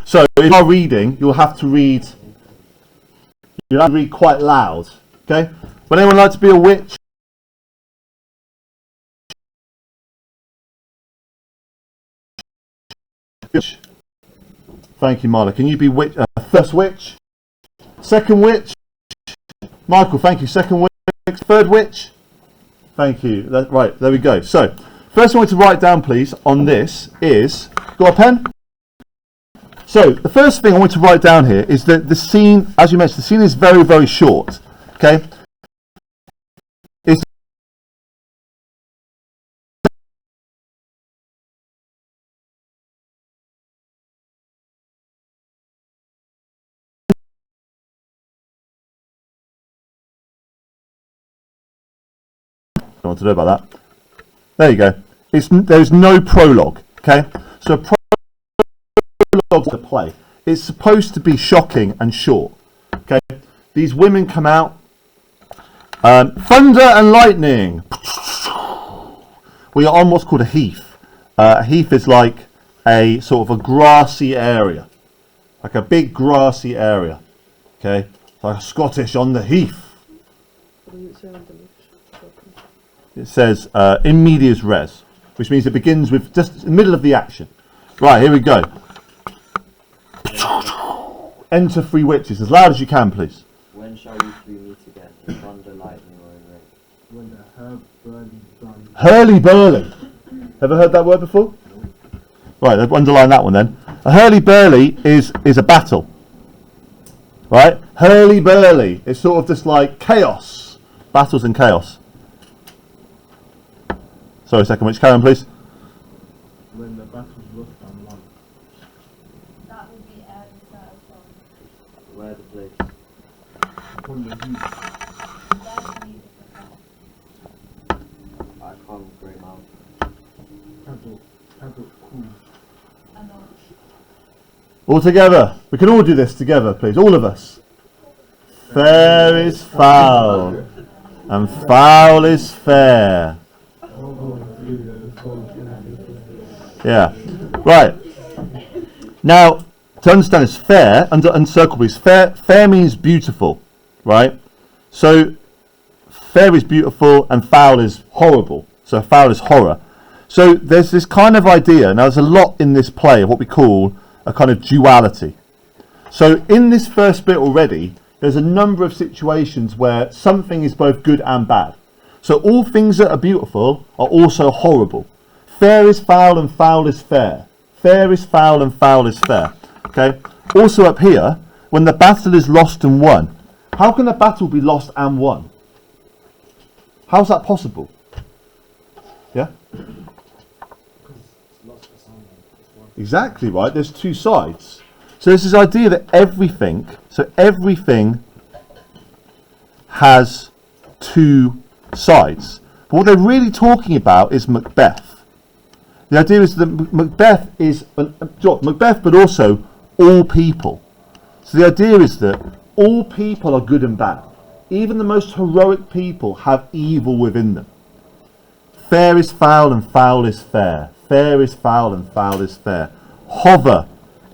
So if you are reading, you'll have to read quite loud. Okay? Would anyone like to be a witch? Thank you, Marla. Can you be witch? First witch? Second witch? Michael, thank you. Second witch? Third witch? Thank you. Right, there we go. So, first thing I want to write down, please, on this is... Got a pen? So, the first thing I want to write down here is that the scene, as you mentioned, the scene is very, very short. Okay? It's I don't want to know about that. There you go. There's no prologue. Okay? So, prologue to play. It's supposed to be shocking and short. Okay? These women come out. Thunder and lightning. We are on what's called a heath. A heath is like a sort of a grassy area. Like a big grassy area. Okay? Like Scottish on the heath. It says in medias res, which means it begins with just the middle of the action. Right, here we go. Enter three witches, as loud as you can, please. When shall we three meet again? In thunder, lightning, or in rain? When the hurly-burly. Hurly-burly. Ever heard that word before? Right, underline that one then. A hurly-burly is a battle. Right? Hurly-burly is sort of just like chaos. Battles and chaos. Sorry, second witch. Carry on, please. When the battle's lost and won. That would be Aries. Where the place? Upon the heath. I can't Grey Mountain. Paddock cool. All together. We can all do this together, please. All of us. Fair is foul, and foul is fair. Yeah. Right. Now, to understand this, fair, uncircle please. Fair means beautiful, right? So, fair is beautiful and foul is horrible. So, foul is horror. So, there's this kind of idea. Now, there's a lot in this play of what we call a kind of duality. So, in this first bit already, there's a number of situations where something is both good and bad. So, all things that are beautiful are also horrible. Fair is foul and foul is fair. Fair is foul and foul is fair. Okay. Also up here, when the battle is lost and won, how can a battle be lost and won? How's that possible? Yeah. Exactly right. There's two sides. So there's this idea that everything has two sides. But what they're really talking about is Macbeth. The idea is that Macbeth is Macbeth, but also all people. So the idea is that all people are good and bad. Even the most heroic people have evil within them. Fair is foul and foul is fair. Fair is foul and foul is fair. Hover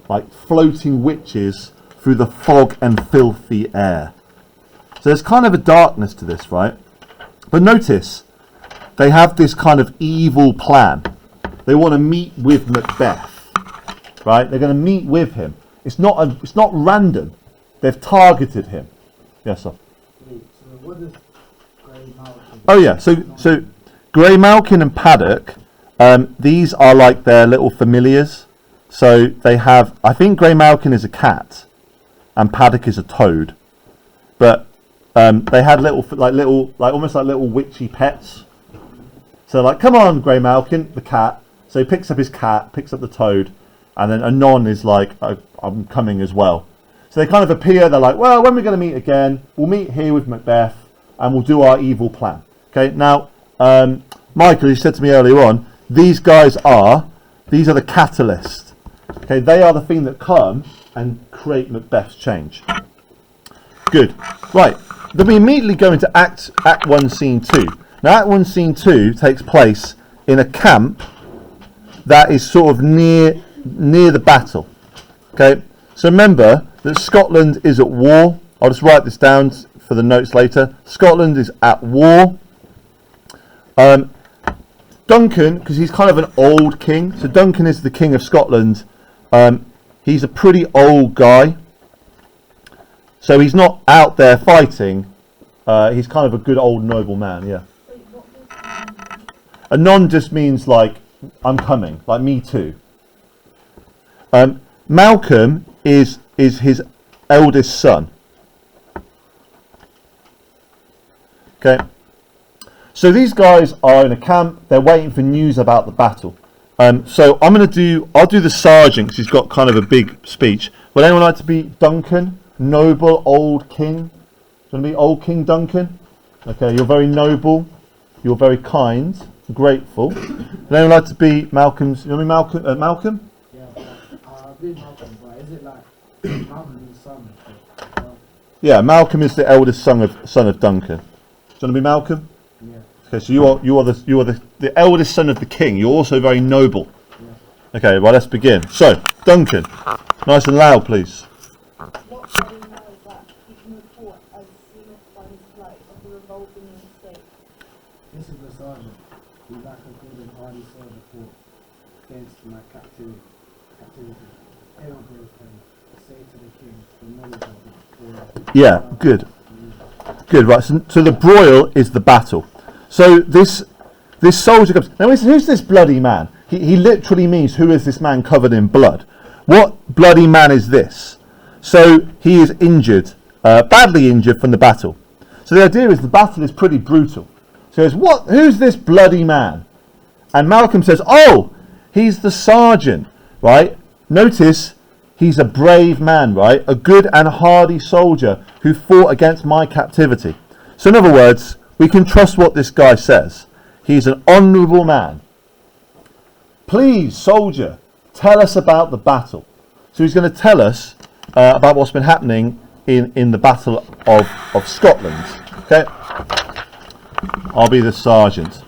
like floating witches through the fog and filthy air. So there's kind of a darkness to this, right? But notice, they have this kind of evil plan. They want to meet with Macbeth, right? They're going to meet with him. It's not random. They've targeted him. Yes, sir. Wait, so what is Grey Mountain? Oh yeah. So Grey Malkin and Paddock, these are like their little familiars. So they have. I think Grey Malkin is a cat, and Paddock is a toad. But they had almost like little witchy pets. So like, come on, Grey Malkin, the cat. So he picks up his cat, picks up the toad, and then Anon is like, I'm coming as well. So they kind of appear, they're like, well, when we're going to meet again, we'll meet here with Macbeth, and we'll do our evil plan. Okay, now, Michael, you said to me earlier on, these are the catalyst. Okay, they are the thing that come and create Macbeth's change. Good. Right, then we immediately go into Act 1, Scene 2. Now, Act 1, Scene 2 takes place in a camp that is sort of near the battle. Okay, Okay, so remember that Scotland is at war. I'll just write this down for the notes later. Scotland is at war. Duncan, because he's kind of an old king, so Duncan is the king of Scotland. He's a pretty old guy, so he's not out there fighting. He's kind of a good old noble man, yeah. Wait, what does Anon just means like, I'm coming, like me too. Malcolm is his eldest son. Okay. So these guys are in a camp. They're waiting for news about the battle. So I'll do the sergeant because he's got kind of a big speech. Would anyone like to be Duncan, noble old king? Do you want to be old King Duncan? Okay, you're very noble. You're very kind, grateful. Would anyone like to be Malcolm's? You want to be Malcolm? Malcolm? Yeah, I'll be Malcolm, but is it like Malcolm and son? Yeah, Malcolm is the eldest son of Duncan. Do you want to be Malcolm? Yeah. Okay, so you are the eldest son of the king. You're also very noble. Yeah. Okay, well let's begin. So, Duncan, nice and loud, please. what do you know that he can report as soon as finds flight of the revolt in the state? This is the sergeant. We like a good and hardy soldier fought against my captivity. Anyone who can say to the king the knowledge of it. Yeah, good. Good, right. So the broil is the battle. So this soldier comes. Now, who's this bloody man? He literally means, who is this man covered in blood? What bloody man is this? So he is injured, badly injured from the battle. So the idea is the battle is pretty brutal. So he goes, what? Who's this bloody man? And Malcolm says, oh, he's the sergeant, right? Notice he's a brave man, right? A good and hardy soldier who fought against my captivity. So in other words, we can trust what this guy says. He's an honourable man. Please, soldier, tell us about the battle. So he's going to tell us about what's been happening in the Battle of Scotland. Okay? I'll be the sergeant.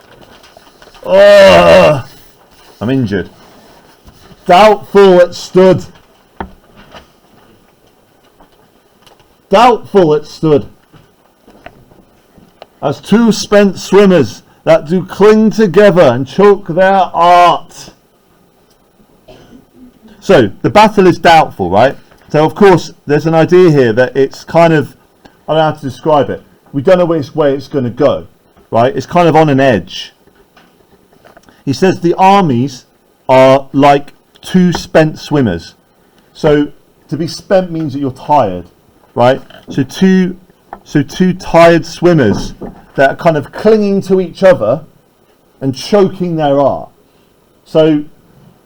Oh, I'm injured. Doubtful it stood. Doubtful it stood, as two spent swimmers that do cling together and choke their art. So the battle is doubtful, right? So of course there's an idea here that it's kind of, I don't know how to describe it. We don't know which way it's going to go, right? It's kind of on an edge. He says the armies are like two spent swimmers. So to be spent means that you're tired, right? So two tired swimmers that are kind of clinging to each other and choking their art. So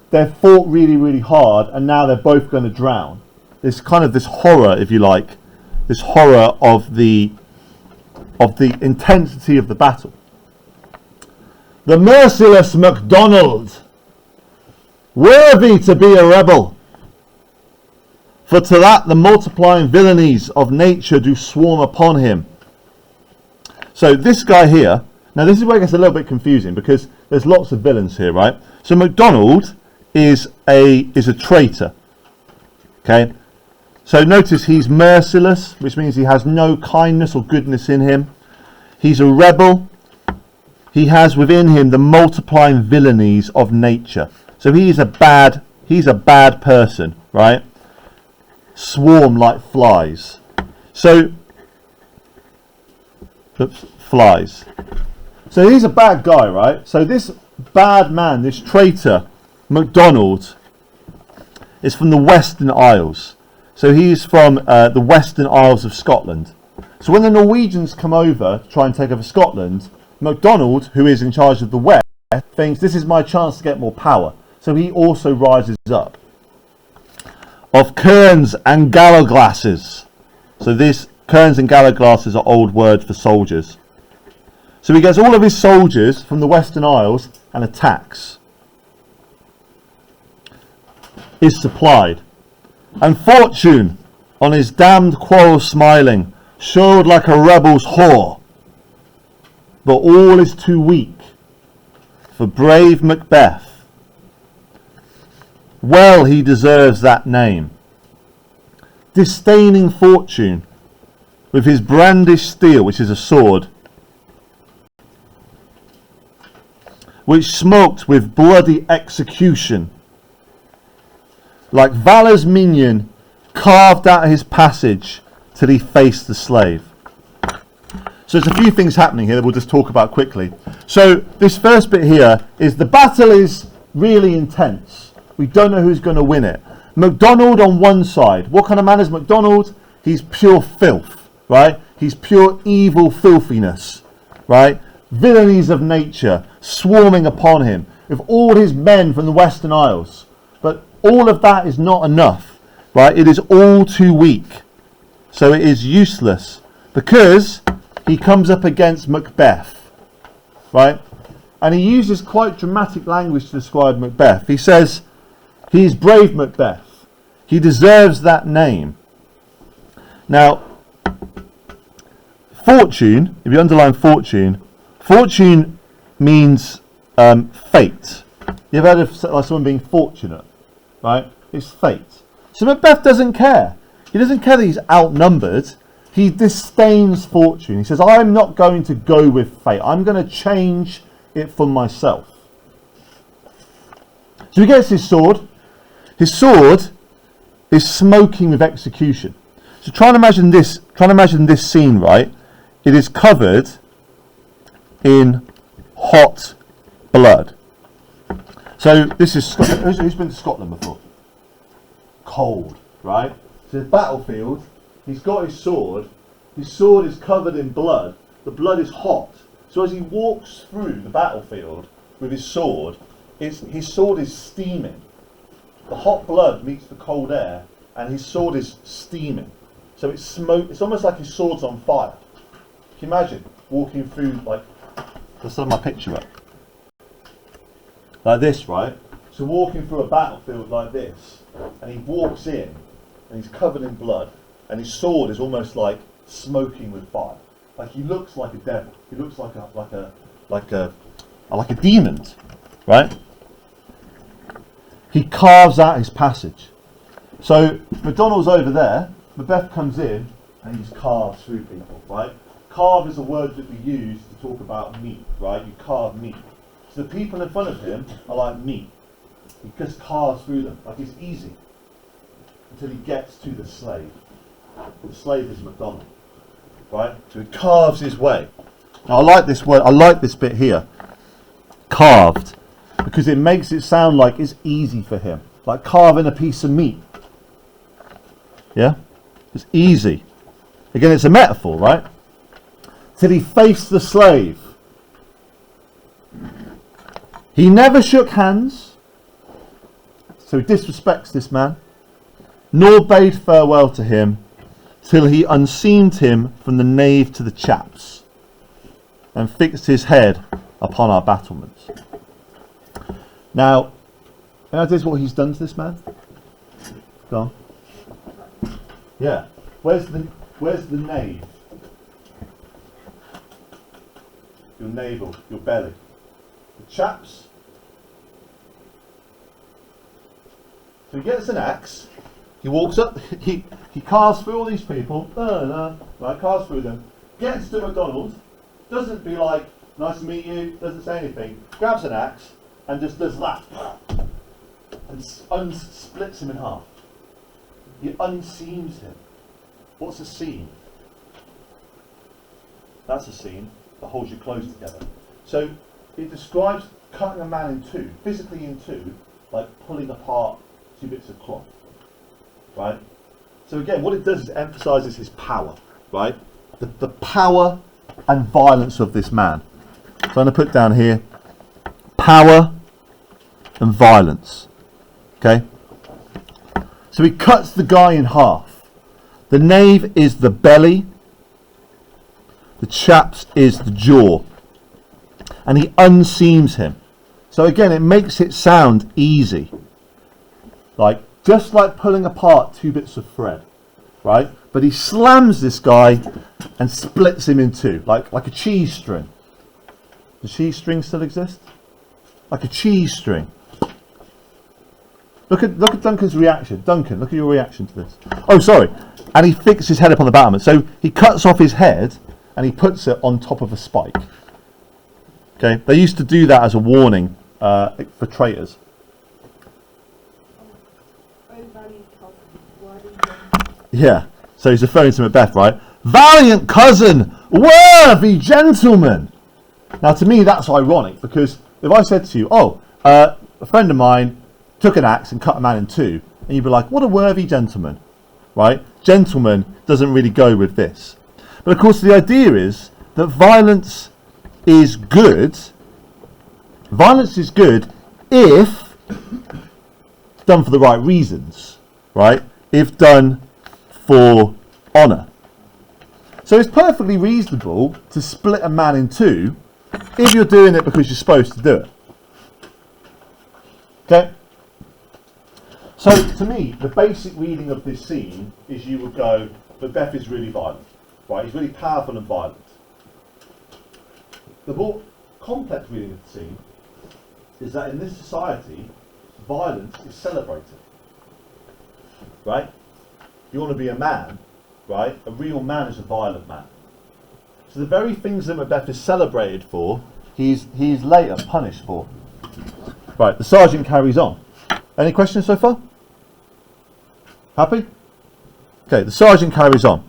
they've fought really, really hard, and now they're both going to drown. There's kind of this horror, if you like, this horror of the intensity of the battle. The merciless MacDonald, worthy to be a rebel, for to that the multiplying villainies of nature do swarm upon him. So this guy here, now this is where it gets a little bit confusing because there's lots of villains here, right? So MacDonald is a traitor. Okay? So notice he's merciless, which means he has no kindness or goodness in him. He's a rebel. He has within him the multiplying villainies of nature. So he's a bad person, right? Swarm like flies. So flies. So he's a bad guy, right? So this bad man, this traitor, MacDonald, is from the Western Isles. So he's from the Western Isles of Scotland. So when the Norwegians come over to try and take over Scotland, MacDonald, who is in charge of the West, thinks this is my chance to get more power. So he also rises up. Of kerns and gallowglasses. So this kerns and gallowglasses are old words for soldiers. So he gets all of his soldiers from the Western Isles and attacks. Is supplied. And fortune, on his damned quarrel smiling, showed like a rebel's whore. But all is too weak for brave Macbeth. Well he deserves that name. disdaining fortune, with his brandished steel, which is a sword, which smoked with bloody execution, like Valor's minion, carved out his passage till he faced the slave. So there's a few things happening here that we'll just talk about quickly. So this first bit here is the battle is really intense. We don't know who's going to win it. MacDonald on one side. What kind of man is MacDonald? He's pure filth, right? He's pure evil filthiness, right? Villainies of nature swarming upon him with all his men from the Western Isles. But all of that is not enough, right? It is all too weak. So it is useless because he comes up against Macbeth, right? And he uses quite dramatic language to describe Macbeth. He says, he is brave Macbeth. He deserves that name. Now, fortune, if you underline fortune, fortune means fate. You've heard of someone being fortunate, right? It's fate. So Macbeth doesn't care. He doesn't care that he's outnumbered. He disdains fortune. He says, I'm not going to go with fate. I'm going to change it for myself. So he gets his sword. His sword is smoking with execution. So try and imagine this scene, right? It is covered in hot blood. So this is who's been to Scotland before? Cold, right? So the battlefield, he's got his sword is covered in blood, the blood is hot. So as he walks through the battlefield with his sword is steaming. The hot blood meets the cold air and his sword is steaming. So it's smoke, it's almost like his sword's on fire. Can you imagine walking through, like, let's set my picture up. Like this, right? So walking through a battlefield like this, and he walks in and he's covered in blood, and his sword is almost like smoking with fire. Like he looks like a devil. He looks like a demon, right? He carves out his passage. So MacDonald's over there. Macbeth comes in and he's carved through people, right? Carve is a word that we use to talk about meat, right? You carve meat. So the people in front of him are like meat. He just carves through them, like it's easy, until he gets to the slave. The slave is MacDonald, right? So he carves his way. Now I like this word, I like this bit here, carved, because it makes it sound like it's easy for him, like carving a piece of meat. Yeah? It's easy. Again, it's a metaphor, right? Till he faced the slave. He never shook hands, so he disrespects this man, nor bade farewell to him, till he unseamed him from the nave to the chaps, and fixed his head upon our battlements. Now, that is what he's done to this man. Go on. Yeah. Where's the nave? Your navel, your belly. The chaps. So he gets an axe. He walks up. He carves through all these people. Right, carves through them. Gets to MacDonald. Doesn't be like, nice to meet you. Doesn't say anything. Grabs an axe and just does that. And splits him in half. He unseams him. What's a seam? That's a seam that holds your clothes together. So it describes cutting a man in two, physically in two, like pulling apart two bits of cloth. Right? So again, what it does is it emphasises his power, right? The power and violence of this man. So I'm going to put down here, power and violence. Okay? So he cuts the guy in half. The nave is the belly. The chaps is the jaw. And he unseams him. So again, it makes it sound easy. Like, just like pulling apart two bits of thread. Right? But he slams this guy and splits him in two. Like a cheese string. Does cheese string still exist? Like a cheese string. Look at Duncan's reaction. Duncan, look at your reaction to this. Oh, sorry. And he fixed his head up on the battlement. So he cuts off his head and he puts it on top of a spike. Okay, they used to do that as a warning for traitors. Yeah, so he's referring to Macbeth, right? Valiant cousin, worthy gentleman. Now, to me, that's ironic, because if I said to you, a friend of mine took an axe and cut a man in two, and you'd be like, what a worthy gentleman, right? Gentleman doesn't really go with this. But of course, the idea is that violence is good. Violence is good if done for the right reasons, right? If done for honour. So it's perfectly reasonable to split a man in two if you're doing it because you're supposed to do it. Okay? So to me, the basic reading of this scene is you would go, Macbeth is really violent, right? He's really powerful and violent. The more complex reading of the scene is that in this society, violence is celebrated, right? If you want to be a man, right? A real man is a violent man. So the very things that Macbeth is celebrated for, he's later punished for. Right, the sergeant carries on. Any questions so far? Happy? Okay, the sergeant carries on.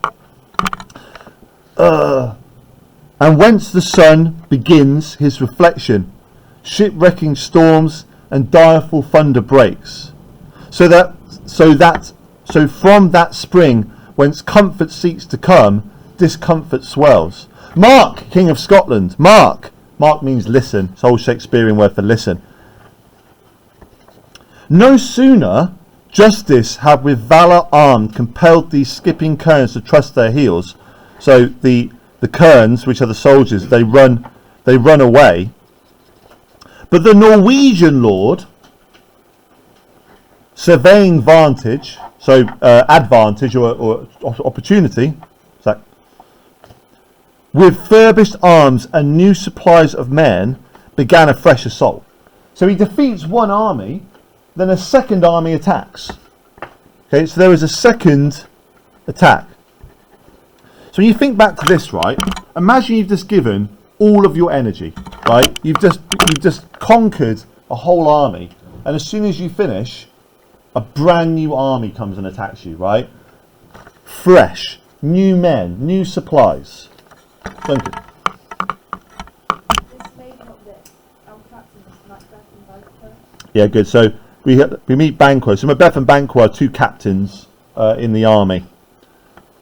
And whence the sun begins his reflection, shipwrecking storms and direful thunder breaks. So from that spring, whence comfort seeks to come, discomfort swells. Mark, King of Scotland, mark. Mark means listen. It's an old Shakespearean word for listen. No sooner justice had with valour armed compelled these skipping kerns to trust their heels. So the kerns, which are the soldiers, they run away. But the Norwegian lord, surveying vantage, so advantage or opportunity, with furbished arms and new supplies of men, began a fresh assault. So he defeats one army, then a second army attacks. Okay, so there is a second attack. So when you think back to this, right? Imagine you've just given all of your energy, right? You've just conquered a whole army, and as soon as you finish, a brand new army comes and attacks you, right? Fresh, new men, new supplies. Duncan. This made not this. Our captain is Macbeth and Banquo. Yeah, good. So we meet Banquo. So Macbeth and Banquo are two captains in the army.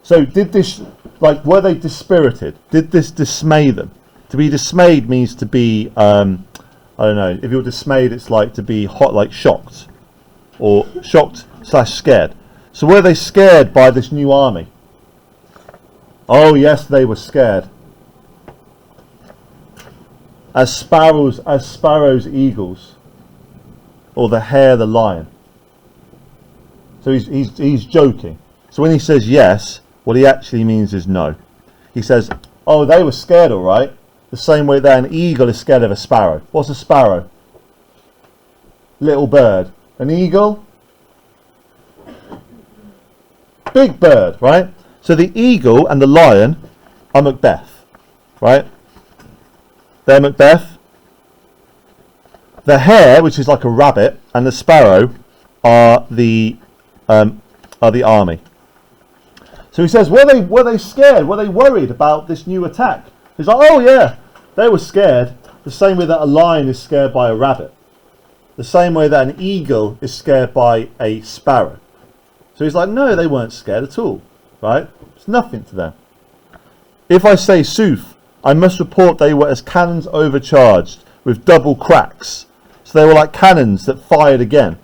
So did this, were they dispirited? Did this dismay them? To be dismayed means to be, I don't know, if you're dismayed, it's like to be shocked, or shocked/scared. So were they scared by this new army? Oh yes, they were scared. As sparrows, eagles, or the hare, the lion. So he's joking. So when he says yes, what he actually means is no. He says, oh, they were scared, all right. The same way that an eagle is scared of a sparrow. What's a sparrow? Little bird. An eagle? Big bird, right? So the eagle and the lion are Macbeth, right? They're Macbeth. The hare, which is like a rabbit, and the sparrow are the army. So he says, were they scared? Were they worried about this new attack? He's like, oh yeah, they were scared. The same way that a lion is scared by a rabbit. The same way that an eagle is scared by a sparrow. So he's like, no, they weren't scared at all, right? It's nothing to them. If I say sooth, I must report they were as cannons overcharged with double cracks. So they were like cannons that fired again.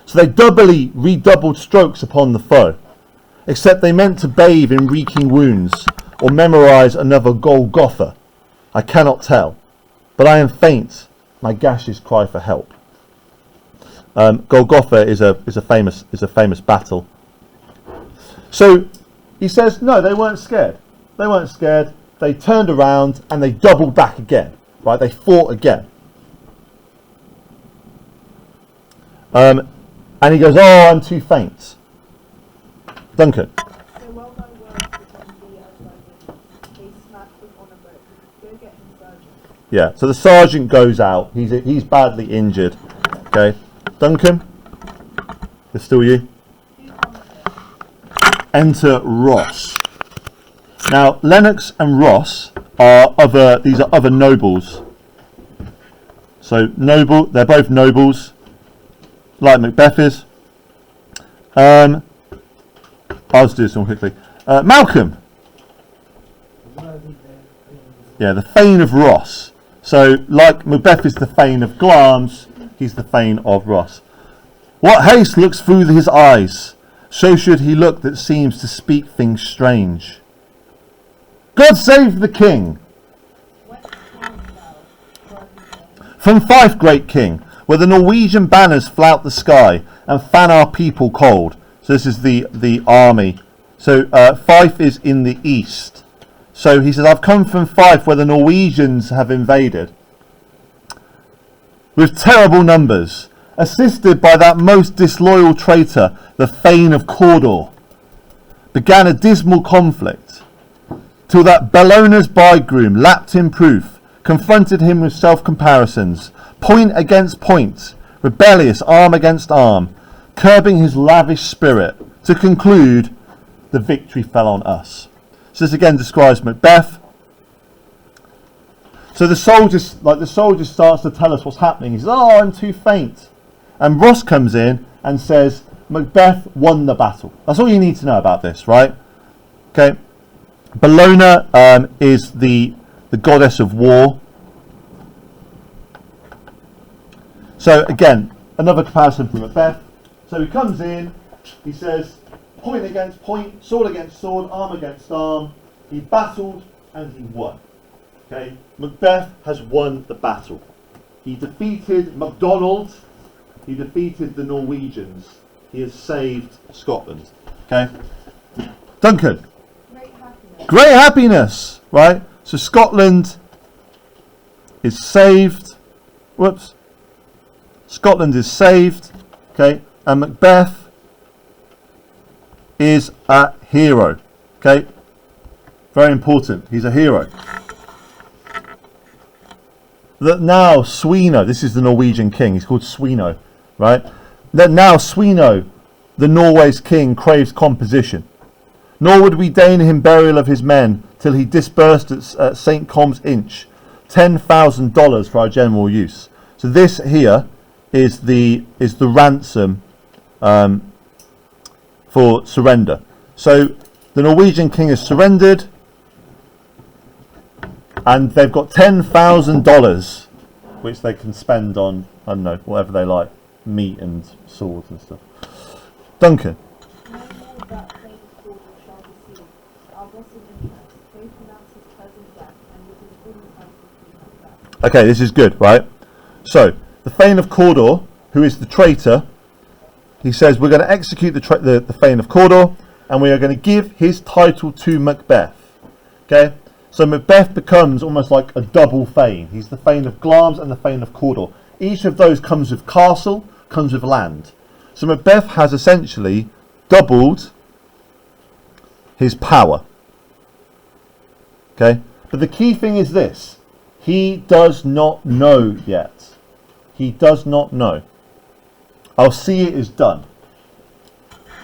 So they redoubled strokes upon the foe. Except they meant to bathe in reeking wounds, or memorize another Golgotha. I cannot tell, but I am faint. My gashes cry for help. Golgotha is a famous battle. So he says, no, they weren't scared. They weren't scared. They turned around and they doubled back again. Right? They fought again. And he goes, "Oh, I'm too faint." Duncan. So while thy words become thee as thy witness, they smack upon a boat. Go get him, sergeant. Yeah, so the sergeant goes out. He's badly injured. Okay, Duncan, it's still you. Who comes here? Enter Ross. Now, Lennox and Ross are these are other nobles. So they're both nobles, like Macbeth is. I'll just do this one quickly. Malcolm. Yeah, the Thane of Ross. So, like Macbeth is the Thane of Glamis, he's the Thane of Ross. What haste looks through his eyes? So should he look that seems to speak things strange. God save the king! Whence camest thou, worthy king? From Fife, great king, where the Norwegian banners flout the sky and fan our people cold. So this is the army. So Fife is in the east. So he says, I've come from Fife where the Norwegians have invaded. With terrible numbers, assisted by that most disloyal traitor, the Thane of Cawdor, began a dismal conflict, till that Bellona's bridegroom lapped him proof, confronted him with self-comparisons, point against point, rebellious arm against arm, curbing his lavish spirit, to conclude the victory fell on us. So this again describes Macbeth. So the soldier starts to tell us what's happening. He says, "Oh, I'm too faint." And Ross comes in and says, Macbeth won the battle. That's all you need to know about this, right? Okay. Bellona is the goddess of war. So again, another comparison from Macbeth. So he comes in, he says, point against point, sword against sword, arm against arm. He battled and he won. Okay, Macbeth has won the battle. He defeated MacDonald. He defeated the Norwegians. He has saved Scotland. Okay, Duncan. Great happiness. Great happiness, right? So Scotland is saved. Whoops. Scotland is saved. Okay, and Macbeth is a hero. Okay, very important. He's a hero. That now Sweno, this is the Norwegian king. He's called Sweno, right? That now Sweno, the Norway's king, craves composition. Nor would we deign him burial of his men till he disbursed at St. Com's Inch $10,000 for our general use. So this here is the ransom for surrender. So the Norwegian king has surrendered, and they've got $10,000 which they can spend on, I don't know, whatever they like, meat and swords and stuff. Duncan. No more that same sword shall be seen. Our blessed interest, they pronounce his present death, and with his full counsel. Okay, this is good, right? So the Thane of Cawdor, who is the traitor, he says we're going to execute the Thane of Cawdor, and we are going to give his title to Macbeth. Okay, so Macbeth becomes almost like a double Thane. He's the Thane of Glamis and the Thane of Cawdor. Each of those comes with castle, comes with land. So Macbeth has essentially doubled his power. Okay, but the key thing is this: he does not know yet. He does not know. I'll see it is done.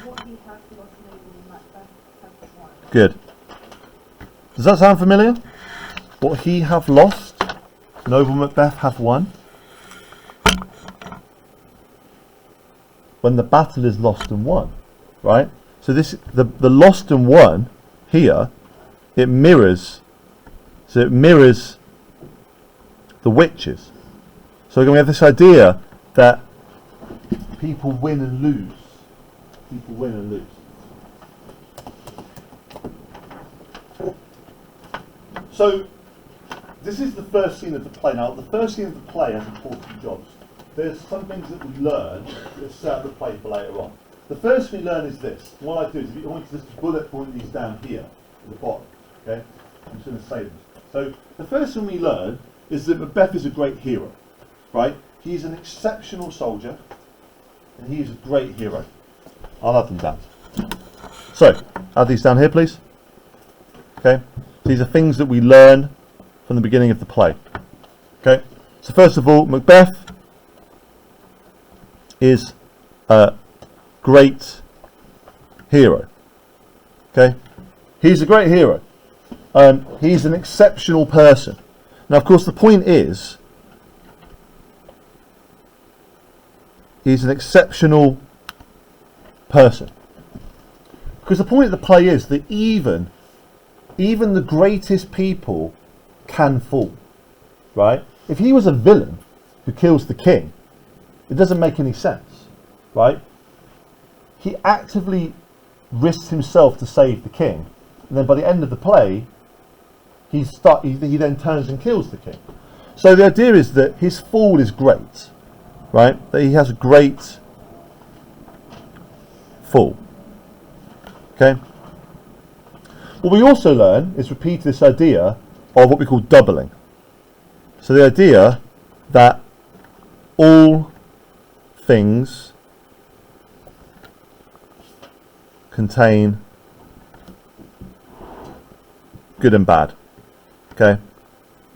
What he has lost noble Macbeth hath won. Good. Does that sound familiar? What he have lost, noble Macbeth hath won. When the battle is lost and won, right? So this the lost and won here, it mirrors. So it mirrors the witches. So we're going to have this idea that people win and lose. People win and lose. So this is the first scene of the play. Now the first scene of the play has important jobs. There's some things that we learn that set up the play for later on. The first we learn is this. What I do is, if you want to just bullet point these down here at the bottom, okay? I'm just going to say them. So the first thing we learn is that Macbeth is a great hero, right? He's an exceptional soldier. and he is a great hero. I'll add them down. So, add these down here, please. Okay, these are things that we learn from the beginning of the play. Okay, so first of all, Macbeth is a great hero. Okay, he's a great hero. He's an exceptional person. Now, of course, the point is, he's an exceptional person. Because the point of the play is that even the greatest people can fall, right? If he was a villain who kills the king, it doesn't make any sense, right? He actively risks himself to save the king, and then by the end of the play, he then turns and kills the king. So the idea is that his fall is great, right? That he has a great fall. Okay. What we also learn is repeat this idea of what we call doubling. So the idea that all things contain good and bad. Okay? And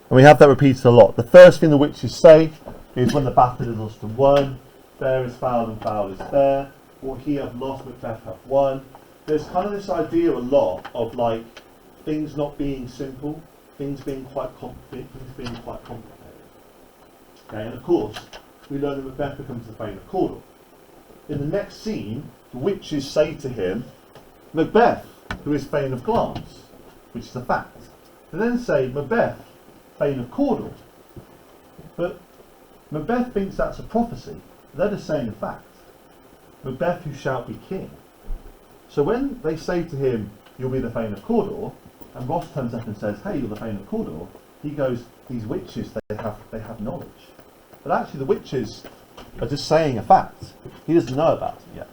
we have that repeated a lot. The first thing the witches say is when the battle is lost and won, fair is foul and foul is fair. What he hath lost, Macbeth hath won. There's kind of this idea a lot of like things not being simple, things being quite complicated. Okay, and of course, we learn that Macbeth becomes the Thane of Cawdor. In the next scene, the witches say to him, Macbeth, who is Thane of Glamis, which is a fact. They then say, Macbeth, Thane of Cawdor. But Macbeth thinks that's a prophecy. They're just saying a fact. Macbeth, who shalt be king. So when they say to him, you'll be the Thane of Cawdor, and Ross turns up and says, hey, you're the Thane of Cawdor, he goes, these witches, they have knowledge. But actually the witches are just saying a fact. He doesn't know about it yet.